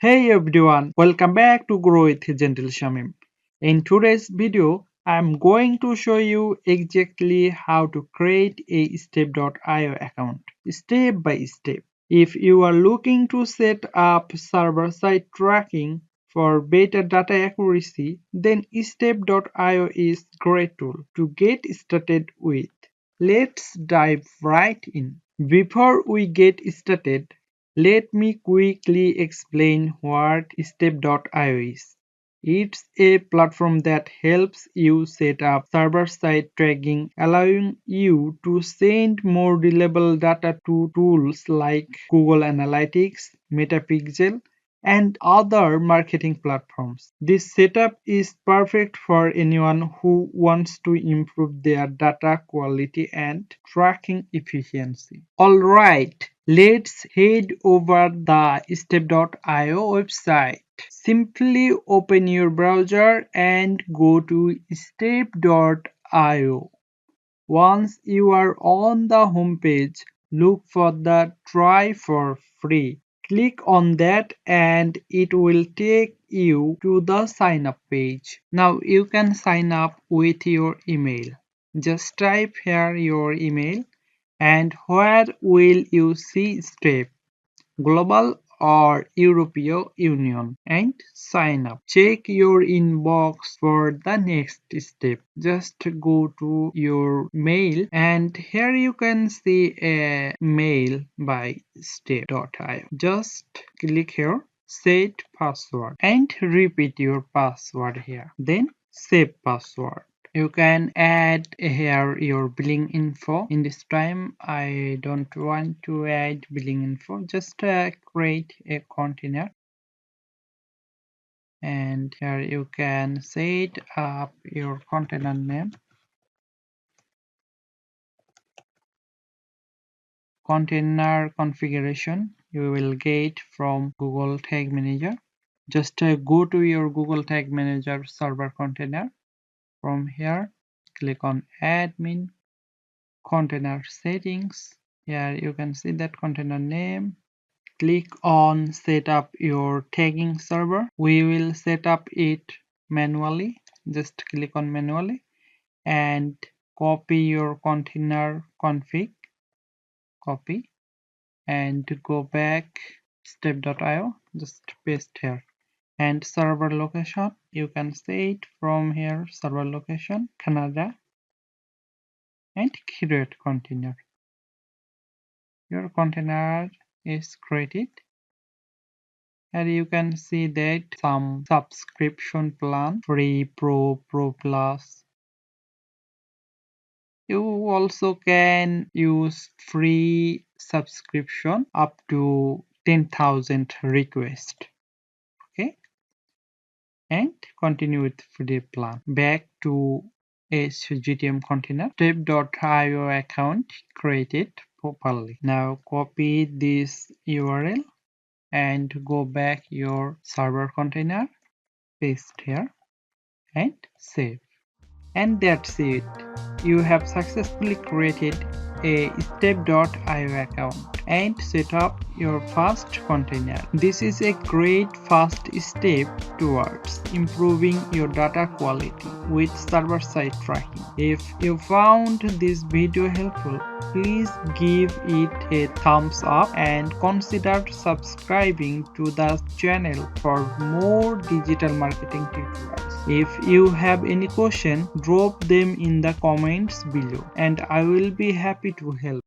Hey everyone, welcome back to Grow with Gentle Shamim. In today's video, I'm going to show you exactly how to create a step.io account, step by step. If you are looking to set up server-side tracking for better data accuracy, then step.io is a great tool to get started with. Let's dive right in. Before we get started, let me quickly explain what Step.io is. It's a platform that helps you set up server-side tracking, allowing you to send more reliable data to tools like Google Analytics, Metapixel, and other marketing platforms. This setup is perfect for anyone who wants to improve their data quality and tracking efficiency. Alright, let's head over the step.io website. Simply open your browser and go to step.io. Once you are on the home page, look for the Try for Free. Click on that and it will take you to the sign up page. Now you can sign up with your email. Just type here your email and where will you see step, global or European Union, and sign up. Check your inbox for the next step. Just go to your mail and here you can see a mail by step.io. Just click here, set password and repeat your password here. Then save password. You can add here your billing info. In this time I don't want to add billing info, just create a container and here you can set up your container name, container configuration you will get from Google Tag Manager. Just go to your Google Tag Manager server container. From here click on admin, container settings. Here you can see that container name. Click on set up your tagging server. We will set up it manually. Just click on manually and copy your container config. Copy and go back step.io. Just paste here. And server location, you can set from here server location Canada and create container. Your container is created. Here you can see that some subscription plan, free, pro plus. You also can use free subscription up to 10,000 requests. Okay, and continue with free plan. Back to GTM container. Step.io account created properly. Now copy this URL and go back your server container, paste here and save. And that's it. You have successfully created a step.io account and set up your first container. This is a great first step towards improving your data quality with server-side tracking. If you found this video helpful, please give it a thumbs up and consider subscribing to the channel for more digital marketing tutorials. If you have any question, drop them in the comments below and I will be happy to help.